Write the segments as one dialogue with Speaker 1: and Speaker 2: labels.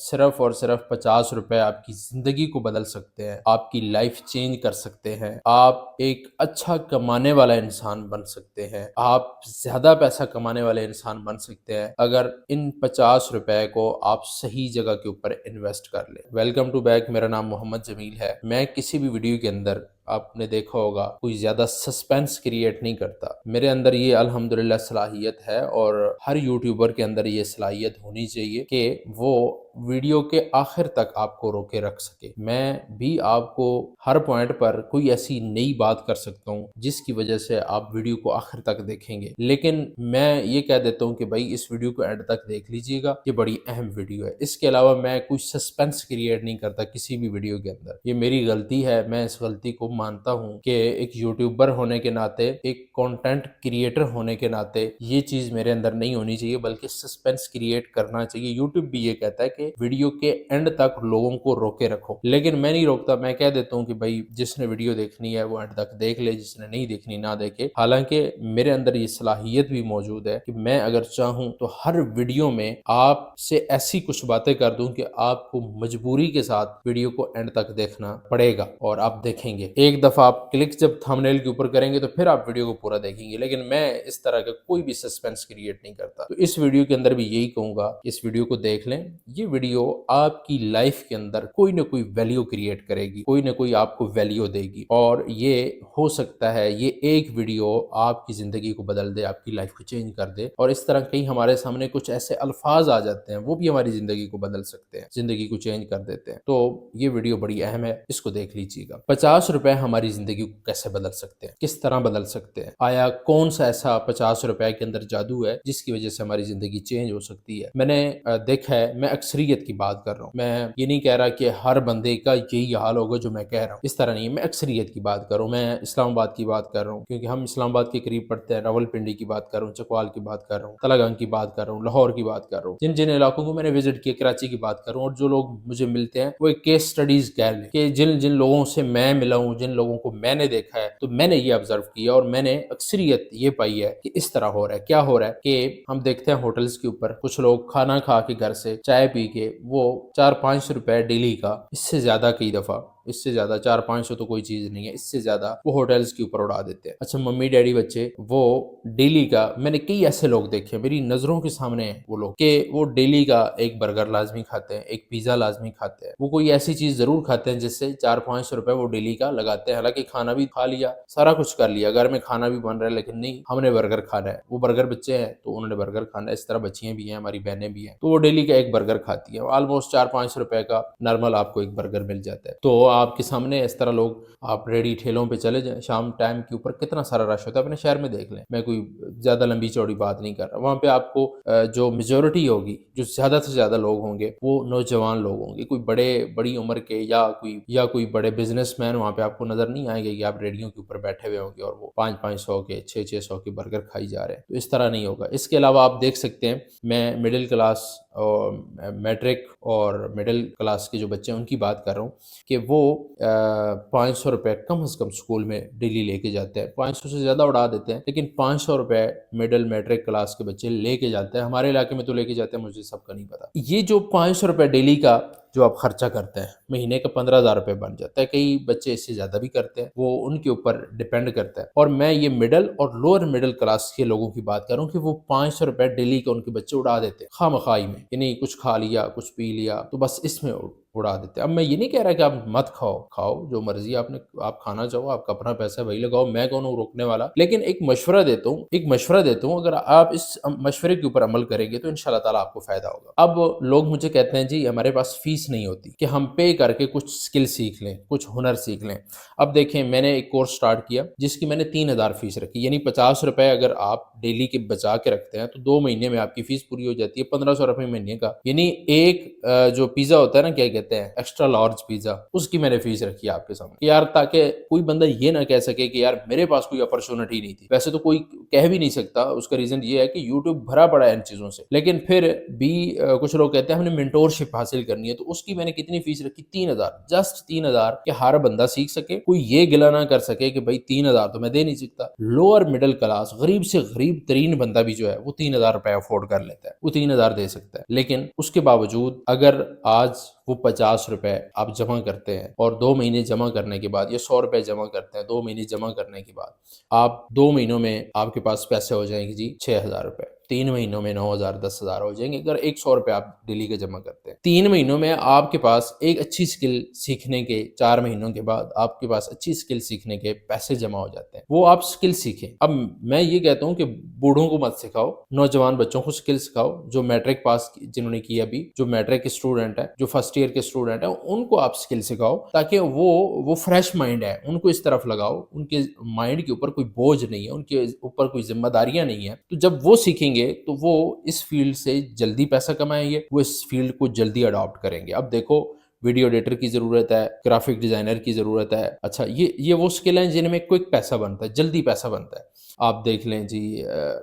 Speaker 1: صرف اور صرف 50 روپے آپ کی زندگی کو بدل سکتے ہیں، آپ کی لائف چینج کر سکتے ہیں، آپ ایک اچھا کمانے والا انسان بن سکتے ہیں، آپ زیادہ پیسہ کمانے والے انسان بن سکتے ہیں اگر ان 50 روپے کو آپ صحیح جگہ کے اوپر انویسٹ کر لیں۔ ویلکم ٹو بیک، میرا نام محمد جمیل ہے۔ میں کسی بھی ویڈیو کے اندر آپ نے دیکھا ہوگا کوئی زیادہ سسپینس کریٹ نہیں کرتا۔ میرے اندر یہ الحمدللہ صلاحیت ہے، اور ہر یوٹیوبر کے اندر یہ صلاحیت ہونی چاہیے کہ وہ ویڈیو کے آخر تک آپ کو روکے رکھ سکے۔ میں بھی آپ کو ہر پوائنٹ پر کوئی ایسی نئی بات کر سکتا ہوں جس کی وجہ سے آپ ویڈیو کو آخر تک دیکھیں گے، لیکن میں یہ کہہ دیتا ہوں کہ بھائی اس ویڈیو کو اینڈ تک دیکھ لیجئے گا، یہ بڑی اہم ویڈیو ہے۔ اس کے علاوہ میں کوئی سسپینس کریٹ نہیں کرتا کسی بھی ویڈیو کے اندر، یہ میری غلطی ہے۔ میں اس غلطی کو مانتا ہوں کہ ایک یوٹیوبر ہونے کے ناطے، ایک کنٹینٹ کریٹر ہونے کے ناطے یہ چیز میرے اندر نہیں ہونی چاہیے، بلکہ سسپینس کریٹ کرنا چاہیے۔ یوٹیوب بھی یہ کہتا ہے کہ ویڈیو کے اینڈ تک لوگوں کو روکے رکھو، لیکن میں نہیں روکتا۔ میں کہہ دیتا ہوں کہ بھائی جس نے ویڈیو دیکھنی ہے وہ اینڈ تک دیکھ لے، جس نے نہیں دیکھنی نہ دیکھے۔ حالانکہ میرے اندر یہ صلاحیت بھی موجود ہے کہ میں اگر چاہوں تو ہر ویڈیو میں آپ سے ایسی کچھ باتیں کر دوں کہ آپ کو مجبوری کے ساتھ ویڈیو کو اینڈ تک دیکھنا پڑے گا، اور آپ دیکھیں گے۔ ایک دفعہ آپ کلک جب تھمبنیل کے اوپر کریں گے تو پھر آپ ویڈیو کو پورا دیکھیں گے، لیکن میں اس طرح کا کوئی بھی سسپینس کریٹ نہیں کرتا۔ تو اس ویڈیو کے اندر بھی یہی کہوں گا، اس ویڈیو کو دیکھ لیں۔ یہ ویڈیو آپ کی لائف کے اندر کوئی نہ کوئی ویلیو کریٹ کرے گی، کوئی نہ کوئی آپ کو ویلیو دے گی، اور یہ ہو سکتا ہے یہ ایک ویڈیو آپ کی زندگی کو بدل دے، آپ کی لائف کو چینج کر دے۔ اور اس طرح کئی ہمارے سامنے کچھ ایسے الفاظ آ جاتے ہیں، وہ بھی ہماری زندگی کو بدل سکتے ہیں، زندگی کو چینج کر دیتے ہیں۔ تو یہ ویڈیو بڑی اہم ہے، اس کو دیکھ لیجیے گا۔ 50 روپے ہماری زندگی کو کیسے بدل سکتے ہیں، کس طرح بدل سکتے ہیں؟ آیا کون سا ایسا 50 روپے کے اندر جادو ہے جس کی وجہ سے ہماری زندگی چینج ہو سکتی ہے؟ میں نے دیکھا ہے، میں اکثریت کی بات کر رہا ہوں، میں یہ نہیں کہہ رہا کہ ہر بندے کا یہی حال ہوگا جو میں کہہ رہا ہوں، اس طرح نہیں ہے۔ میں اکثریت کی بات کر رہا ہوں، میں اسلام آباد کی بات کر رہا ہوں، کیونکہ ہم اسلام آباد کے قریب پڑتے ہیں۔ راولپنڈی کی بات کر رہا ہوں، چکوال کی بات کر رہا ہوں، تلہ گنگ کی بات کر رہا ہوں، لاہور کی بات کر رہا ہوں، جن جن علاقوں کو میں نے وزٹ کیا، کراچی کی بات کر رہا ہوں۔ اور جو لوگ مجھے ملتے ہیں وہ ایک کیس سٹڈیز کہہ لیں کہ جن جن لوگوں سے میں ملا ہوں، جن لوگوں کو میں نے دیکھا ہے، تو میں نے یہ آبزرو کیا، اور میں نے اکثریت یہ پائی ہے کہ اس طرح ہو رہا ہے۔ کیا ہو رہا ہے کہ ہم دیکھتے ہیں ہوٹلز کے اوپر کچھ لوگ کھانا کھا کے گھر سے چائے پی کے وہ 400-500 روپے ڈیلی کا، اس سے زیادہ کئی دفعہ، اس سے زیادہ 400-500 تو کوئی چیز نہیں ہے، اس سے زیادہ وہ ہوٹلز کے اوپر اڑا دیتے ہیں۔ اچھا ممی ڈیڈی بچے وہ ڈیلی کا، میں نے کئی ایسے لوگ دیکھے میری نظروں کے سامنے ہیں وہ لوگ، کہ وہ ڈیلی کا ایک برگر لازمی کھاتے ہیں، ایک پیزا لازمی کھاتے ہیں، وہ کوئی ایسی چیز ضرور کھاتے ہیں جس سے 400-500 روپے وہ ڈیلی کا لگاتے ہیں۔ حالانکہ کھانا بھی کھا لیا، سارا کچھ کر لیا، گھر میں کھانا بھی بن رہا ہے، لیکن نہیں، ہم نے برگر کھانا ہے۔ وہ برگر بچے ہیں تو انہوں نے برگر کھانا ہے، اس طرح بچیاں بھی ہیں، ہماری بہنیں بھی ہیں، تو وہ ڈیلی کا ایک برگر کھاتی ہیں۔ آلموسٹ 400-500 روپے کا نارمل آپ کو ایک برگر مل جاتا ہے۔ تو آپ کے سامنے اس طرح لوگ، آپ ریڈی ٹھیلوں پہ چلے جائیں، شام ٹائم کے اوپر کتنا سارا رش ہوتا ہے، اپنے شہر میں دیکھ لیں۔ میں کوئی زیادہ لمبی چوڑی بات نہیں کر رہا، وہاں پہ آپ کو جو میجورٹی ہوگی، جو زیادہ سے زیادہ لوگ ہوں گے وہ نوجوان لوگ ہوں گے، کوئی بڑی عمر کے یا کوئی بڑے بزنس مین وہاں پہ آپ کو نظر نہیں آئیں گے کہ آپ ریڈیوں کے اوپر بیٹھے ہوئے ہوں گے اور وہ 500 کے 600 کے برگر کھائی جا رہے ہیں۔ تو اس طرح نہیں ہوگا۔ اس کے علاوہ آپ دیکھ سکتے ہیں، میں مڈل کلاس اور میٹرک اور مڈل کلاس کے جو بچے ہیں ان کی بات کر رہا ہوں، کہ وہ 500 روپے کم از کم اسکول میں ڈیلی لے کے جاتے ہیں۔ 500 سے زیادہ اڑا دیتے ہیں، لیکن 500 روپے مڈل میٹرک کلاس کے بچے لے کے جاتے ہیں۔ ہمارے علاقے میں تو لے کے جاتے ہیں، مجھے سب کا نہیں پتا۔ یہ جو 500 روپے ڈیلی کا جو آپ خرچہ کرتے ہیں، مہینے کا 15,000 روپے بن جاتا ہے۔ کئی بچے اس سے زیادہ بھی کرتے ہیں، وہ ان کے اوپر ڈیپینڈ کرتا ہے۔ اور میں یہ مڈل اور لوور مڈل کلاس کے لوگوں کی بات کر رہا ہوں کہ وہ 500 روپے ڈیلی کا ان کے بچے اڑا دیتے ہیں، خواہ مخواہی میں، یعنی کچھ کھا لیا، کچھ پی لیا، تو بس اس میں اڑا دیتے ہیں۔ اب میں یہ نہیں کہہ رہا کہ آپ مت کھاؤ جو مرضی آپ کھانا چاہو، آپ کا اپنا پیسہ وہی لگاؤ، میں کون ہوں روکنے والا، لیکن ایک مشورہ دیتا ہوں، اگر آپ اس مشورے کے اوپر عمل کریں گے تو انشاءاللہ تعالیٰ آپ کو فائدہ ہوگا۔ اب لوگ مجھے کہتے ہیں جی ہمارے پاس فیس نہیں ہوتی کہ ہم پے کر کے کچھ سکل سیکھ لیں، کچھ ہنر سیکھ لیں۔ اب دیکھیں، میں نے ایک کورس سٹارٹ کیا جس کی میں نے 3,000 فیس رکھی، یعنی 50 روپے اگر آپ ڈیلی کے بچا کے رکھتے ہیں تو 2 مہینے میں آپ کی فیس پوری ہو جاتی ہے، 1,500 روپے مہینے کا، یعنی ایک جو پیزا ہوتا ہے نا، کیا کہتے کہتے ہیں ایکسٹرا لارج پیزا، اس کی میں نے فیس رکھی ہے آپ کے سامنے یار، تاکہ کوئی بندہ یہ نہ کہہ سکے کہ یار میرے پاس کوئی اپرچونٹی نہیں تھی۔ ویسے تو کوئی کہہ بھی نہیں سکتا، اس کا ریزن یہ ہے کہ یوٹیوب بھرا پڑا ہے ان چیزوں سے، لیکن پھر بھی کچھ لوگ کہتے ہیں ہم نے مینٹورشپ حاصل کرنی ہے، تو اس کی میں نے کتنی فیس رکھی؟ 3000، جسٹ 3000، کہ ہر بندہ سیکھ سکے، کوئی یہ گلا نہ کر سکے کہ بھائی 3000 تو میں دے نہیں سکتا۔ لوور مڈل کلاس، غریب سے غریب ترین بندہ بھی جو ہے وہ 3000 روپے افورڈ کر لیتا ہے، وہ 3000 دے سکتا ہے۔ لیکن اس کے باوجود اگر آج وہ 50 روپے آپ جمع کرتے ہیں اور 2 مہینے جمع کرنے کے بعد، یا 100 روپے جمع کرتے ہیں 2 مہینے جمع کرنے کے بعد، آپ 2 مہینوں میں آپ کے پاس پیسے ہو جائیں گے جی 6000 روپے، 3 مہینوں میں 9000 10,000 ہو جائیں گے اگر 100 روپے آپ ڈیلی کے جمع کرتے ہیں۔ 3 مہینوں میں آپ کے پاس ایک اچھی سکل سیکھنے کے، 4 مہینوں کے بعد آپ کے پاس اچھی سکل سیکھنے کے پیسے جمع ہو جاتے ہیں، وہ آپ سکل سیکھیں۔ اب میں یہ کہتا ہوں کہ بوڑھوں کو مت سکھاؤ، نوجوان بچوں کو سکل سکھاؤ، جو میٹرک پاس جنہوں نے کی ابھی، جو میٹرک کے اسٹوڈنٹ ہیں، جو فرسٹ ایئر کے اسٹوڈنٹ ہیں، ان کو آپ سکل سکھاؤ، تاکہ وہ فریش مائنڈ ہے ان کو اس طرف لگاؤ، ان کے مائنڈ کے اوپر کوئی بوجھ نہیں ہے، ان کے اوپر کوئی ذمہ داریاں نہیں ہیں، تو جب وہ سیکھیں گے تو وہ اس فیلڈ سے جلدی پیسہ کمائیں گے، وہ اس فیلڈ کو جلدی اڈاپٹ کریں گے۔ اب دیکھو، ویڈیو ایڈیٹر کی ضرورت ہے، گرافک ڈیزائنر کی ضرورت ہے، اچھا یہ وہ سکل ہیں جن میں کوئک پیسہ بنتا ہے، جلدی پیسہ بنتا ہے۔ آپ دیکھ لیں جی،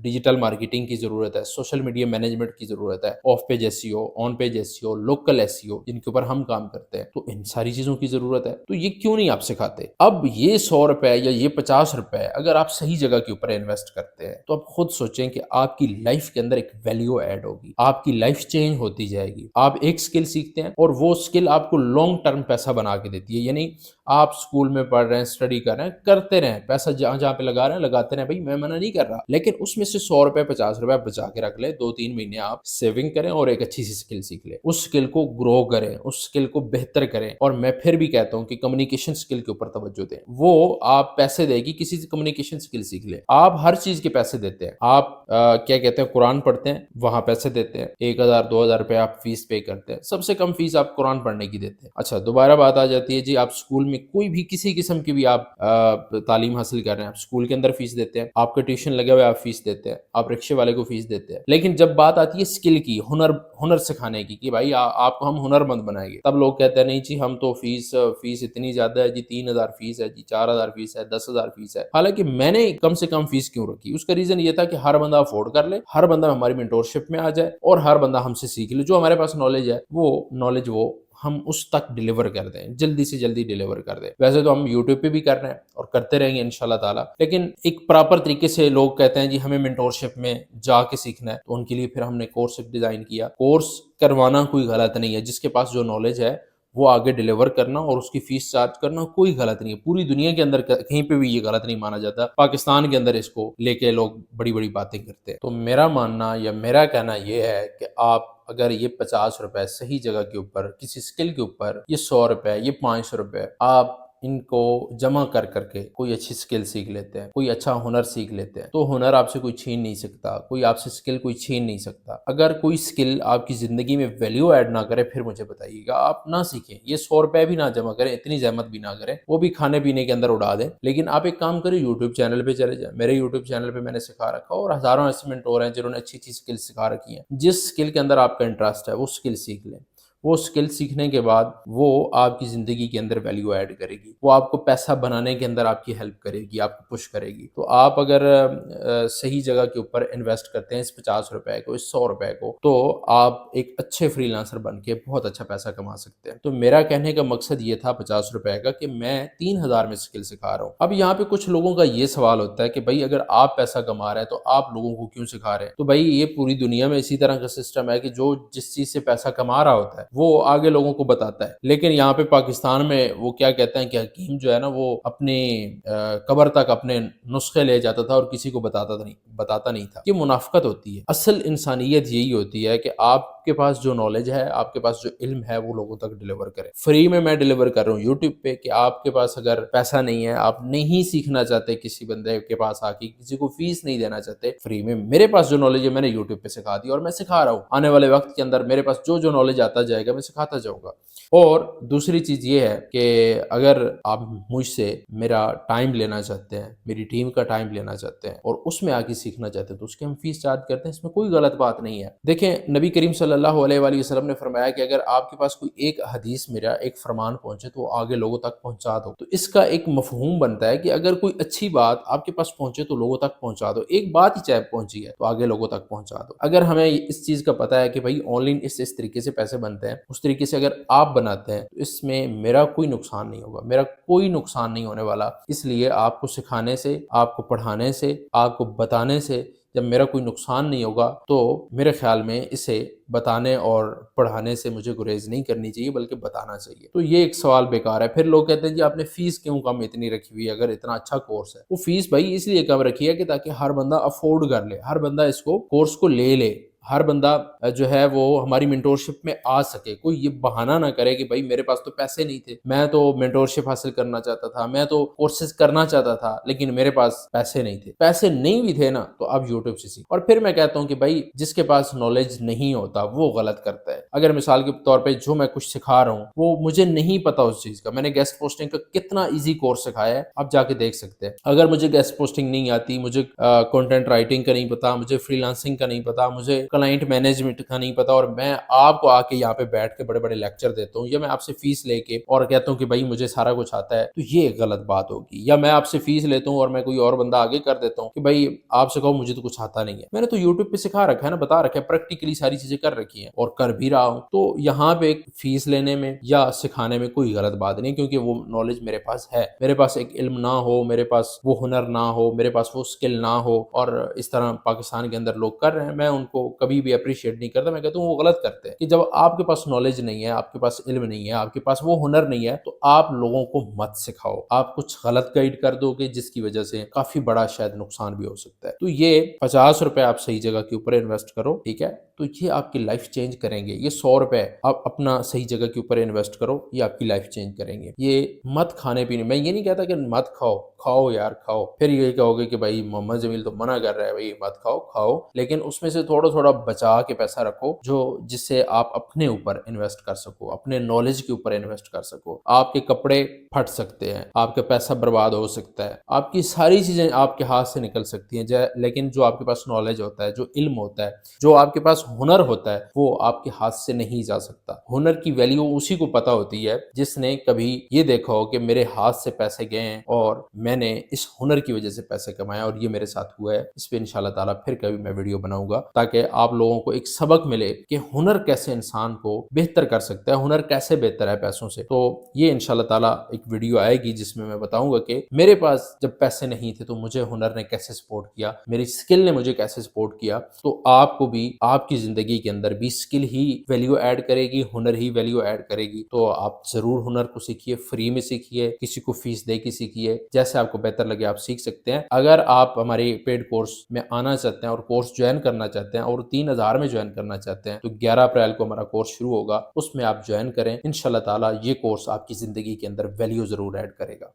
Speaker 1: ڈیجیٹل مارکیٹنگ کی ضرورت ہے، سوشل میڈیا مینجمنٹ کی ضرورت ہے، off page S E O, on page S E O, local S E O, جن کے اوپر ہم کام کرتے ہیں، تو ان ساری چیزوں کی ضرورت ہے۔ تو یہ کیوں نہیں آپ سکھاتے؟ اب یہ 100 روپے یا یہ 50 روپے اگر آپ صحیح جگہ کے اوپر انویسٹ کرتے ہیں تو آپ خود سوچیں کہ آپ کی لائف کے اندر ایک ویلیو ایڈ ہوگی، آپ کی لائف چینج ہوتی جائے گی۔ آپ ایک سکل سیکھتے ہیں اور وہ سکل آپ کو لانگ ٹرم پیسہ بنا کے دیتی ہے، یعنی آپ سکول میں پڑھ رہے ہیں، اسٹڈی کر رہے ہیں، کرتے رہیں، پیسہ جہاں جہاں پہ لگا رہے ہیں لگاتے رہیں، بھائی میں منع نہیں کر رہا، لیکن اس میں سے 100 روپے 50 روپے بچا کے رکھ لیں، 2-3 مہینے آپ سیونگ کریں اور ایک اچھی سی سکل سیکھ لیں، اس سکل کو گرو کریں، اس سکل کو بہتر کریں۔ اور میں پھر بھی کہتا ہوں کہ کمیونیکیشن سکل کے اوپر توجہ دیں، وہ آپ پیسے دے گی، کسی سے کمیونیکیشن سکل سیکھ لیں۔ آپ ہر چیز کے پیسے دیتے ہیں، آپ کیا کہتے ہیں، قرآن پڑھتے ہیں، وہاں پیسے دیتے ہیں، 1000-2000 روپے آپ فیس پے کرتے ہیں، سب سے کم فیس آپ قرآن پڑھنے کی دیتے ہیں۔ اچھا، دوبارہ بات آ جاتی ہے جی، آپ اسکول میں کوئی بھی کسی قسم کی بھی آپ تعلیم حاصل کر رہے ہیں، آپ اسکول کے اندر فیس دیتے ہیں، آپ کا ٹیوشن لگے ہوئے آپ فیس دیتے ہیں، آپ رکشے والے کو فیس دیتے ہیں، لیکن جب بات آتی ہے اسکل کی، ہنر سکھانے کی، کہ بھائی آپ کو ہم ہنر مند بنائیں گے، تب لوگ کہتے ہیں نہیں جی ہم تو فیس اتنی زیادہ ہے جی، 3000 فیس ہے جی، 4000 فیس ہے، 10,000 فیس ہے۔ حالانکہ میں نے کم سے کم فیس کیوں رکھی؟ اس کا ریزن یہ تھا کہ ہر بندہ افورڈ کر لے، ہر بندہ ہماری مینٹورشپ میں آ جائے، اور ہر بندہ ہم سے سیکھ لے، جو ہمارے پاس نالج ہے وہ نالج وہ ہم اس تک ڈیلیور کر دیں، جلدی سے جلدی ڈیلیور کر دیں۔ ویسے تو ہم یوٹیوب پہ بھی کر رہے ہیں اور کرتے رہیں گے انشاءاللہ تعالی، لیکن ایک پراپر طریقے سے لوگ کہتے ہیں جی ہمیں مینٹورشپ میں جا کے سیکھنا ہے، تو ان کے لیے پھر ہم نے کورس ڈیزائن کیا۔ کورس کروانا کوئی غلط نہیں ہے، جس کے پاس جو نالج ہے وہ آگے ڈیلیور کرنا اور اس کی فیس چارج کرنا کوئی غلط نہیں ہے، پوری دنیا کے اندر کہیں پہ بھی یہ غلط نہیں مانا جاتا، پاکستان کے اندر اس کو لے کے لوگ بڑی بڑی باتیں کرتے ہیں۔ تو میرا ماننا یا میرا کہنا یہ ہے کہ آپ اگر یہ 50 روپے صحیح جگہ کے اوپر، کسی سکل کے اوپر، یہ 100 روپے، یہ 500 روپے آپ ان کو جمع کر کے کوئی اچھی سکل سیکھ لیتے ہیں، کوئی اچھا ہنر سیکھ لیتے ہیں، تو ہنر آپ سے کوئی چھین نہیں سکتا، کوئی آپ سے سکل کوئی چھین نہیں سکتا۔ اگر کوئی سکل آپ کی زندگی میں ویلیو ایڈ نہ کرے پھر مجھے بتائیے گا، آپ نہ سیکھیں، یہ 100 روپے بھی نہ جمع کریں، اتنی زحمت بھی نہ کریں، وہ بھی کھانے پینے کے اندر اڑا دیں، لیکن آپ ایک کام کریں، یوٹیوب چینل پہ چلے جائیں، میرے یوٹیوب چینل پہ میں نے سکھا رکھا اور ہزاروں ایسے مینٹور ہیں جنہوں نے اچھی اچھی سکل سکھا رکھی ہیں، جس سکل کے اندر آپ کا انٹرسٹ ہے وہ سکل سیکھ لیں، وہ سکل سیکھنے کے بعد وہ آپ کی زندگی کے اندر ویلیو ایڈ کرے گی، وہ آپ کو پیسہ بنانے کے اندر آپ کی ہیلپ کرے گی، آپ کو پش کرے گی۔ تو آپ اگر صحیح جگہ کے اوپر انویسٹ کرتے ہیں اس 50 روپے کو، اس 100 روپے کو، تو آپ ایک اچھے فری لانسر بن کے بہت اچھا پیسہ کما سکتے ہیں۔ تو میرا کہنے کا مقصد یہ تھا 50 روپے کا کہ میں 3000 میں سکل سکھا رہا ہوں۔ اب یہاں پہ کچھ لوگوں کا یہ سوال ہوتا ہے کہ بھائی اگر آپ پیسہ کما رہے ہیں تو آپ لوگوں کو کیوں سکھا رہے ہیں؟ تو بھائی یہ پوری دنیا میں اسی طرح کا سسٹم ہے کہ جو جس چیز سے پیسہ کما رہا ہوتا ہے وہ آگے لوگوں کو بتاتا ہے، لیکن یہاں پہ پاکستان میں وہ کیا کہتے ہیں کہ حکیم جو ہے نا وہ اپنی قبر تک اپنے نسخے لے جاتا تھا اور کسی کو بتاتا نہیں تھا۔ یہ منافقت ہوتی ہے۔ اصل انسانیت یہی ہوتی ہے کہ آپ کے پاس جو نالج ہے، آپ کے پاس جو علم ہے وہ لوگوں تک ڈیلیور کریں۔ فری میں ڈیلیور کر رہا ہوں یوٹیوب پہ کہ آپ کے پاس اگر پیسہ نہیں ہے، آپ نہیں سیکھنا چاہتے کسی بندے کے پاس آ کے، کسی کو فیس نہیں دینا چاہتے، فری میں میرے پاس جو نالج ہے میں نے یوٹیوب پہ سکھا دی اور میں سکھا رہا ہوں۔ آنے والے وقت کے اندر میرے پاس جو نالج آتا جائے گا میں سکھاتا جاؤں گا۔ اور دوسری چیز یہ ہے کہ اگر آپ مجھ سے میرا ٹائم لینا چاہتے ہیں، میری ٹیم کا ٹائم لینا چاہتے ہیں اور اس میں آ کے سیکھنا چاہتے ہیں تو اس کی ہم فیس چارج کرتے ہیں، اس میں کوئی غلط بات نہیں ہے۔ دیکھیں نبی کریم صلی اللہ علیہ وآلہ وسلم نے فرمایا کہ اگر آپ کے پاس کوئی ایک حدیث میرا ایک فرمان پہنچے تو وہ آگے لوگوں تک پہنچا دو. تو اس کا ایک مفہوم بنتا ہے کہ اگر کوئی اچھی بات آپ کے پاس پہنچے تو لوگوں تک پہنچا دو. ایک بات ہی چاہے پہنچی ہے تو آگے لوگوں تک پہنچا دو. اگر ہمیں اس چیز کا پتہ ہے کہ بھائی آن لائن اس طریقے سے پیسے بنتے ہیں، اس طریقے سے اگر آپ بناتے ہیں تو اس میں میرا کوئی نقصان نہیں ہوگا، میرا کوئی نقصان نہیں ہونے والا. اس لیے آپ کو سکھانے سے، آپ کو پڑھانے سے، آپ کو بتانے سے جب میرا کوئی نقصان نہیں ہوگا تو میرے خیال میں اسے بتانے اور پڑھانے سے مجھے گریز نہیں کرنی چاہیے بلکہ بتانا چاہیے. تو یہ ایک سوال بیکار ہے. پھر لوگ کہتے ہیں جی آپ نے فیس کیوں کم اتنی رکھی ہوئی ہے اگر اتنا اچھا کورس ہے؟ وہ فیس بھائی اس لیے کم رکھی ہے کہ تاکہ ہر بندہ افورڈ کر لے، ہر بندہ اس کو کورس کو لے لے، ہر بندہ جو ہے وہ ہماری مینٹورشپ میں آ سکے. کوئی یہ بہانہ نہ کرے کہ بھائی میرے پاس تو پیسے نہیں تھے، میں تو مینٹورشپ حاصل کرنا چاہتا تھا، میں تو کورسز کرنا چاہتا تھا لیکن میرے پاس پیسے نہیں تھے. پیسے نہیں بھی تھے نا تو اب یوٹیوب سے سیکھ. اور پھر میں کہتا ہوں کہ بھائی جس کے پاس نالج نہیں ہوتا وہ غلط کرتا ہے. اگر مثال کے طور پہ جو میں کچھ سکھا رہا ہوں وہ مجھے نہیں پتا اس چیز کا، میں نے گیسٹ پوسٹنگ کا کتنا ایزی کورس سکھایا ہے آپ جا کے دیکھ سکتے ہیں. اگر مجھے گیسٹ پوسٹنگ نہیں آتی، مجھے کنٹینٹ رائٹنگ کا نہیں پتا، مجھے فری لانسنگ کا نہیں پتا، مجھے کلائنٹ مینجمنٹ کا نہیں پتا، اور میں آپ کو آ کے یہاں پہ بیٹھ کے بڑے بڑے لیکچر دیتا ہوں یا میں آپ سے فیس لے کے اور کہتا ہوں کہ بھائی مجھے سارا کچھ آتا ہے، تو یہ ایک غلط بات ہوگی. یا میں آپ سے فیس لیتا ہوں اور میں کوئی اور بندہ آگے کر دیتا ہوں کہ بھائی آپ سے کہو مجھے تو کچھ آتا نہیں ہے. میں نے تو یوٹیوب پہ سکھا رکھا ہے نا، بتا رکھا ہے، پریکٹیکلی ساری چیزیں کر رکھی ہیں اور کر بھی رہا ہوں. تو یہاں پہ فیس لینے میں یا سکھانے میں کوئی غلط بات نہیں، کیونکہ وہ نالج میرے پاس ہے. میرے پاس ایک علم نہ ہو، میرے پاس وہ ہنر نہ ہو، میرے پاس وہ اسکل نہ ہو اور اس طرح پاکستان کے اندر لوگ کر رہے ہیں، میں ان کو کبھی بھی اپریشیٹ نہیں کرتا. میں کہتا ہوں وہ غلط کرتے ہیں کہ جب آپ کے پاس نالج نہیں ہے، آپ کے پاس علم نہیں ہے، آپ کے پاس وہ ہنر نہیں ہے تو آپ لوگوں کو مت سکھاؤ. آپ کچھ غلط گائیڈ کر دو گے جس کی وجہ سے کافی بڑا شاید نقصان بھی ہو سکتا ہے. تو یہ 50 روپے آپ صحیح جگہ کے اوپر انویسٹ کرو، ٹھیک ہے، تو یہ آپ کی لائف چینج کریں گے. یہ 100 روپے آپ اپنا صحیح جگہ کے اوپر انویسٹ کرو، یہ آپ کی لائف چینج کریں گے. یہ مت کھانے پینے، میں یہ نہیں کہتا کہ مت کھاؤ، کھاؤ یار کھاؤ. پھر یہ کہو گے کہ بھائی محمد جمیل تو منع کر رہا ہے بھائی مت کھاؤ، کھاؤ لیکن اس میں سے تھوڑا تھوڑا بچا کے پیسہ رکھو جو جس سے آپ اپنے اوپر انویسٹ کر سکو، اپنے نالج کے اوپر انویسٹ کر سکو. آپ کے کپڑے پھٹ سکتے ہیں، آپ کا پیسہ برباد ہو سکتا ہے، آپ کی ساری چیزیں آپ کے ہاتھ سے نکل سکتی ہیں، لیکن جو آپ کے پاس نالج ہوتا ہے، جو علم ہوتا ہے، جو آپ کے پاس ہنر ہوتا ہے، وہ آپ کے ہاتھ سے نہیں جا سکتا. ہنر کی ویلیو اسی کو پتا ہوتی ہے جس نے کبھی یہ دیکھا ہو کہ میرے ہاتھ سے پیسے گئے ہیں اور میں نے اس ہنر کی وجہ سے پیسے کمائے اور یہ میرے ساتھ ہوا ہے. اس پہ انشاءاللہ تعالیٰ پھر کبھی میں ویڈیو بناؤں گا تاکہ آپ لوگوں کو ایک سبق ملے کہ ہنر کیسے انسان کو بہتر کر سکتا ہے، ہنر کیسے بہتر ہے پیسوں سے. تو یہ انشاءاللہ تعالیٰ ایک ویڈیو آئے گی جس میں بتاؤں گا کہ میرے پاس جب پیسے نہیں تھے تو مجھے ہنر نے کیسے سپورٹ کیا، میری سکل نے مجھے کیسے سپورٹ کیا. تو آپ کو بھی آپ کی زندگی کے اندر بھی سکل ہی ویلیو ایڈ کرے گی، ہنر ہی ویلیو ایڈ کرے گی. تو آپ ضرور ہنر کو سیکھیے، فری میں سیکھیے، کسی کو فیس دے کے سیکھیے، جیسے آپ کو بہتر لگے آپ سیکھ سکتے ہیں. اگر آپ ہماری پیڈ کورس میں آنا چاہتے ہیں اور کورس جوائن کرنا چاہتے ہیں اور 3000 میں جوائن کرنا چاہتے ہیں تو 11 اپریل کو ہمارا کورس شروع ہوگا، اس میں آپ جوائن کریں. انشاءاللہ تعالیٰ یہ کورس آپ کی زندگی کے اندر ویلیو ضرور ایڈ کرے گا.